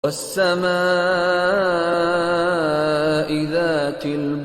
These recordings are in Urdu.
والسماء ذات البروج.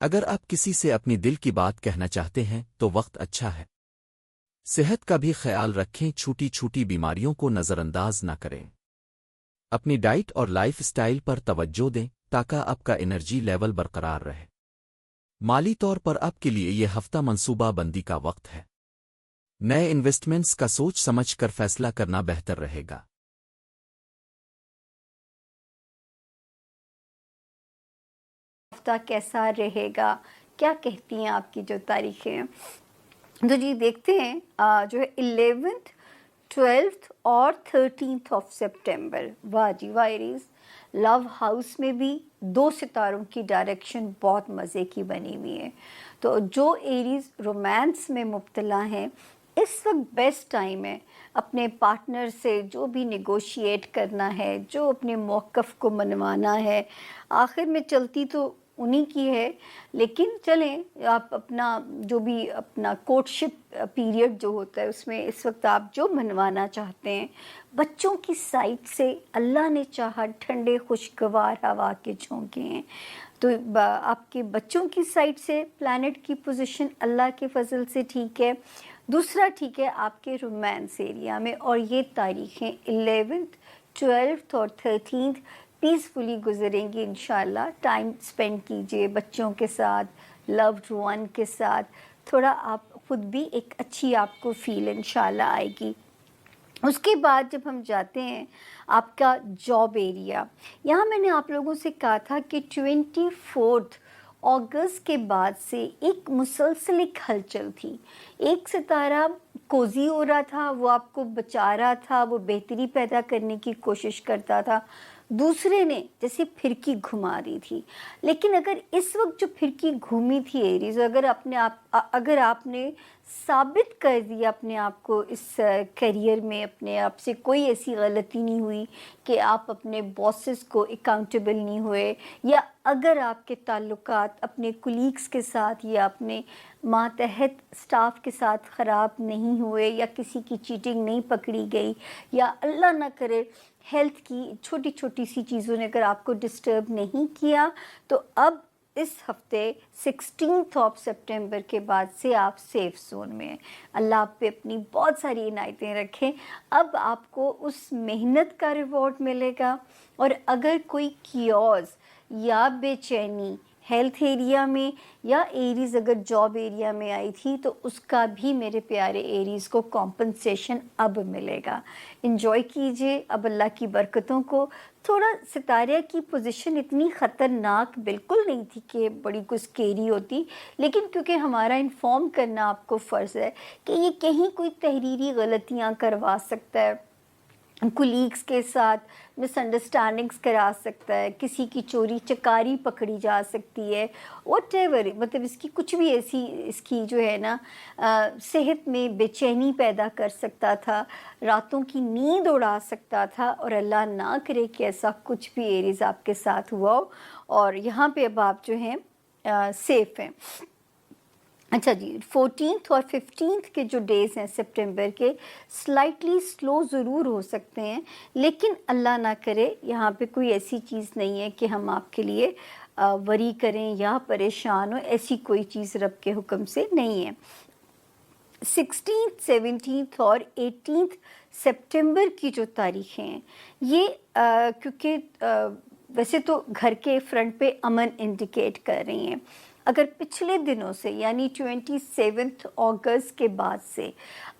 اگر آپ کسی سے اپنی دل کی بات کہنا چاہتے ہیں تو وقت اچھا ہے۔ صحت کا بھی خیال رکھیں، چھوٹی چھوٹی بیماریوں کو نظر انداز نہ کریں۔ اپنی ڈائٹ اور لائف سٹائل پر توجہ دیں تاکہ آپ کا انرجی لیول برقرار رہے۔ مالی طور پر آپ کے لیے یہ ہفتہ منصوبہ بندی کا وقت ہے۔ نئے انویسٹمنٹس کا سوچ سمجھ کر فیصلہ کرنا بہتر رہے گا۔ ہفتہ کیسا رہے گا، کیا کہتی ہیں آپ کی جو تاریخیں؟ تو جی دیکھتے ہیں جو ہے 11th 12th اور 13th آف سپٹمبر، واہ جی واہ ایریز، لو ہاؤس میں بھی 2 ستاروں کی ڈائریکشن بہت مزے کی بنی ہوئی ہے۔ تو جو ایریز رومانس میں مبتلا ہیں، اس وقت بیسٹ ٹائم ہے اپنے پارٹنر سے جو بھی نیگوشیٹ کرنا ہے، جو اپنے موقف کو منوانا ہے۔ آخر میں چلتی تو انہی کی ہے، لیکن چلیں آپ اپنا جو بھی اپنا کورٹشپ پیریڈ جو ہوتا ہے اس میں اس وقت آپ جو منوانا چاہتے ہیں، بچوں کی سائڈ سے اللہ نے چاہا ٹھنڈے خوشگوار ہوا کے جھونکے ہیں، تو آپ کے بچوں کی سائڈ سے پلانٹ کی پوزیشن اللہ کے فضل سے ٹھیک ہے۔ دوسرا ٹھیک ہے آپ کے رومانس ایریا میں، اور یہ تاریخیں 11th 12th اور 13th پیسفلی گزریں گی انشاءاللہ۔ ٹائم سپینڈ کیجئے بچوں کے ساتھ، لوڈ ون کے ساتھ، تھوڑا آپ خود بھی ایک اچھی آپ کو فیل انشاءاللہ آئے گی۔ اس کے بعد جب ہم جاتے ہیں آپ کا جاب ایریا، یہاں میں نے آپ لوگوں سے کہا تھا کہ 24 اگست کے بعد سے ایک مسلسل ایک ہلچل تھی، ایک ستارہ کوزی ہو رہا تھا، وہ آپ کو بچا رہا تھا، وہ بہتری پیدا کرنے کی کوشش کرتا تھا، دوسرے نے جیسے پھرکی گھما رہی تھی۔ لیکن اگر اس وقت جو پھرکی گھومی تھی ایریز، اگر آپ نے ثابت کر دیا اپنے آپ کو اس کیریئر میں، اپنے آپ سے کوئی ایسی غلطی نہیں ہوئی کہ آپ اپنے باسز کو اکاؤنٹیبل نہیں ہوئے، یا اگر آپ کے تعلقات اپنے کولیگز کے ساتھ یا اپنے ماتحت سٹاف کے ساتھ خراب نہیں ہوئے، یا کسی کی چیٹنگ نہیں پکڑی گئی، یا اللہ نہ کرے ہیلتھ کی چھوٹی چھوٹی سی چیزوں نے اگر آپ کو ڈسٹرب نہیں کیا، تو اب اس ہفتے 16 آف سپٹمبر کے بعد سے آپ سیف زون میں ہیں۔ اللہ آپ پہ اپنی بہت ساری عنایتیں رکھیں۔ اب آپ کو اس محنت کا ریوارڈ ملے گا، اور اگر کوئی کیوز یا بے چینی ہیلتھ ایریا میں یا ایریز اگر جاب ایریا میں آئی تھی، تو اس کا بھی میرے پیارے ایریز کو کمپنسیشن اب ملے گا۔ انجوائے کیجئے اب اللہ کی برکتوں کو۔ تھوڑا ستارے کی پوزیشن اتنی خطرناک بالکل نہیں تھی کہ بڑی کوئی اسکیری ہوتی، لیکن کیونکہ ہمارا انفارم کرنا آپ کو فرض ہے کہ یہ کہیں کوئی تحریری غلطیاں کروا سکتا ہے، کولیگز کے ساتھ مس انڈرسٹینڈنگس کرا سکتا ہے، کسی کی چوری چکاری پکڑی جا سکتی ہے، واٹ ایور، مطلب اس کی کچھ بھی ایسی اس کی جو ہے نا صحت میں بے چینی پیدا کر سکتا تھا، راتوں کی نیند اڑا سکتا تھا، اور اللہ نہ کرے کہ ایسا کچھ بھی ایریز آپ کے ساتھ ہوا ہو، اور یہاں پہ اب آپ جو ہیں سیف ہیں۔ اچھا جی، 14 اور 15 کے جو ڈیز ہیں سپٹمبر کے، سلائٹلی سلو ضرور ہو سکتے ہیں، لیکن اللہ نہ کرے یہاں پہ کوئی ایسی چیز نہیں ہے کہ ہم آپ کے لیے وری کریں یا پریشان ہو، ایسی کوئی چیز رب کے حکم سے نہیں ہے۔ 16 17 اور 18 سپٹمبر کی جو تاریخیں ہیں، یہ کیونکہ ویسے تو گھر کے فرنٹ پہ امن انڈیکیٹ کر رہی ہیں، اگر پچھلے دنوں سے یعنی 27 اگست کے بعد سے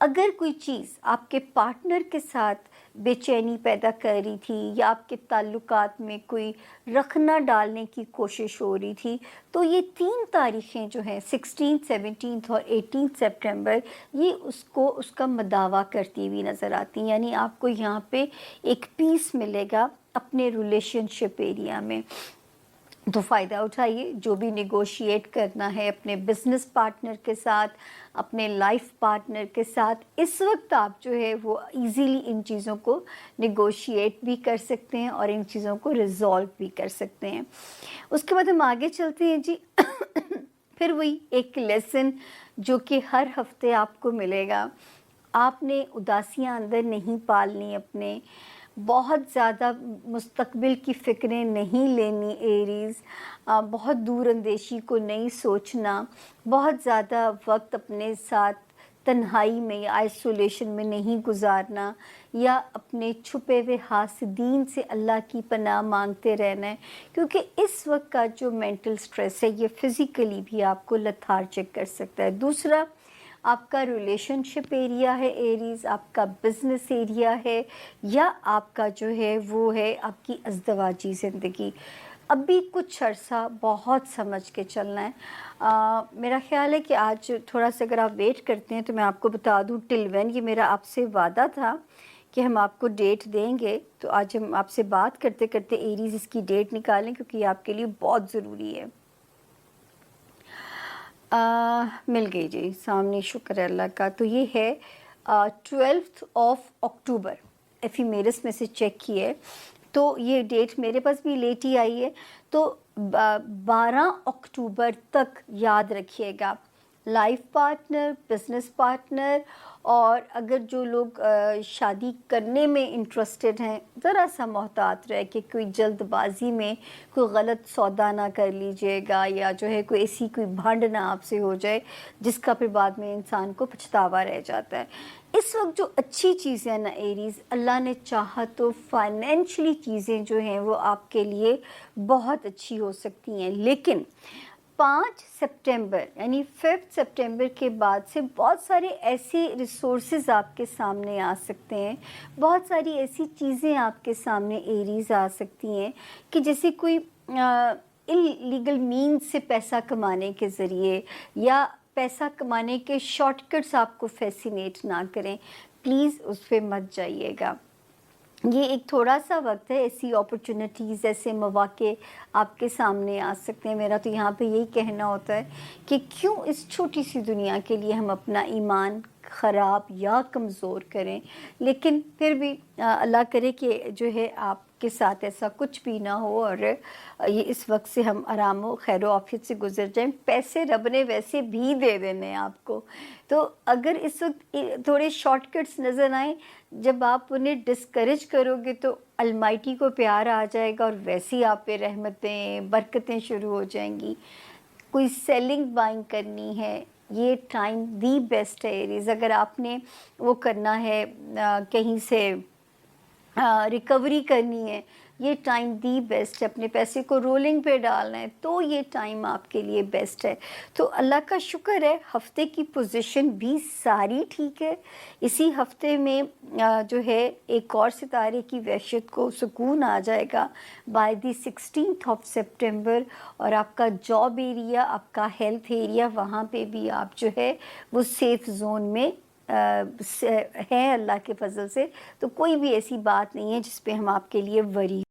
اگر کوئی چیز آپ کے پارٹنر کے ساتھ بے چینی پیدا کر رہی تھی، یا آپ کے تعلقات میں کوئی رخنہ ڈالنے کی کوشش ہو رہی تھی، تو یہ 3 تاریخیں جو ہیں 16 17 اور 18 سپٹمبر، یہ اس کا مداوع کرتی ہوئی نظر آتی ہیں، یعنی آپ کو یہاں پہ ایک پیس ملے گا اپنے ریلیشن شپ ایریا میں۔ تو فائدہ اٹھائیے، جو بھی نیگوشیٹ کرنا ہے اپنے بزنس پارٹنر کے ساتھ، اپنے لائف پارٹنر کے ساتھ، اس وقت آپ جو ہے وہ ایزیلی ان چیزوں کو نیگوشیٹ بھی کر سکتے ہیں اور ان چیزوں کو ریزالو بھی کر سکتے ہیں۔ اس کے بعد ہم آگے چلتے ہیں جی پھر وہی ایک لیسن جو کہ ہر ہفتے آپ کو ملے گا، آپ نے اداسیاں اندر نہیں پالنی اپنے، بہت زیادہ مستقبل کی فکریں نہیں لینی ایریز، بہت دور اندیشی کو نہیں سوچنا، بہت زیادہ وقت اپنے ساتھ تنہائی میں یا آئسولیشن میں نہیں گزارنا، یا اپنے چھپے ہوئے حاسدین سے اللہ کی پناہ مانگتے رہنا ہے، کیونکہ اس وقت کا جو مینٹل سٹریس ہے یہ فزیکلی بھی آپ کو لتھارجک کر سکتا ہے۔ دوسرا، آپ کا ریلیشن شپ ایریا ہے ایریز، آپ کا بزنس ایریا ہے، یا آپ کا جو ہے وہ ہے آپ کی ازدواجی زندگی۔ اب بھی کچھ عرصہ بہت سمجھ کے چلنا ہے۔ میرا خیال ہے کہ آج تھوڑا سا اگر آپ ویٹ کرتے ہیں تو میں آپ کو بتا دوں ٹل وین، یہ میرا آپ سے وعدہ تھا کہ ہم آپ کو ڈیٹ دیں گے، تو آج ہم آپ سے بات کرتے کرتے ایریز اس کی ڈیٹ نکالیں، کیونکہ یہ آپ کے لیے بہت ضروری ہے۔ مل گئی جی سامنے، شکر ہے اللہ کا۔ تو یہ ہے 12 اکتوبر، ایفیمیرس میں سے چیک کیے تو یہ ڈیٹ میرے پاس بھی لیٹ ہی آئی ہے، تو 12 اکتوبر تک یاد رکھیے گا۔ لائف پارٹنر، بزنس پارٹنر، اور اگر جو لوگ شادی کرنے میں انٹرسٹڈ ہیں، ذرا سا محتاط رہے کہ کوئی جلد بازی میں کوئی غلط سودا نہ کر لیجئے گا، یا جو ہے کوئی ایسی کوئی بھانڈ نہ آپ سے ہو جائے جس کا پھر بعد میں انسان کو پچھتاوا رہ جاتا ہے۔ اس وقت جو اچھی چیزیں ہیں نا ایریز، اللہ نے چاہا تو فائنینشلی چیزیں جو ہیں وہ آپ کے لیے بہت اچھی ہو سکتی ہیں، لیکن 5 سپٹمبر یعنی 5 سپٹمبر کے بعد سے بہت سارے ایسے ریسورسز آپ کے سامنے آ سکتے ہیں، بہت ساری ایسی چیزیں آپ کے سامنے ایریز آ سکتی ہیں کہ جیسے کوئی انلیگل مینز سے پیسہ کمانے کے ذریعے یا پیسہ کمانے کے شارٹ کٹس آپ کو فیسینیٹ نہ کریں، پلیز اس پہ مت جائیے گا۔ یہ ایک تھوڑا سا وقت ہے، ایسی اپرچونٹیز، ایسے مواقع آپ کے سامنے آ سکتے ہیں۔ میرا تو یہاں پہ یہی کہنا ہوتا ہے کہ کیوں اس چھوٹی سی دنیا کے لیے ہم اپنا ایمان خراب یا کمزور کریں، لیکن پھر بھی اللہ کرے کہ جو ہے آپ کے ساتھ ایسا کچھ بھی نہ ہو، اور یہ اس وقت سے ہم آرام و خیر و عافیت سے گزر جائیں۔ پیسے رب نے ویسے بھی دے دینے ہیں آپ کو، تو اگر اس وقت تھوڑے شارٹ کٹس نظر آئیں، جب آپ انہیں ڈسکریج کرو گے تو المائٹی کو پیار آ جائے گا، اور ویسے ہی آپ پہ رحمتیں برکتیں شروع ہو جائیں گی۔ کوئی سیلنگ بائنگ کرنی ہے، یہ ٹائم دی بیسٹ ہے ایریز۔ اگر آپ نے وہ کرنا ہے، کہیں سے ریکوری کرنی ہے، یہ ٹائم دی بیسٹ ہے۔ اپنے پیسے کو رولنگ پہ ڈالنا ہے تو یہ ٹائم آپ کے لیے بیسٹ ہے۔ تو اللہ کا شکر ہے ہفتے کی پوزیشن بھی ساری ٹھیک ہے۔ اسی ہفتے میں جو ہے ایک اور ستارے کی وحشت کو سکون آ جائے گا بائی دی 16 سپٹمبر، اور آپ کا جاب ایریا، آپ کا ہیلتھ ایریا، وہاں پہ بھی آپ جو ہے وہ سیف زون میں ہے اللہ کے فضل سے۔ تو کوئی بھی ایسی بات نہیں ہے جس پہ ہم آپ کے لیے وری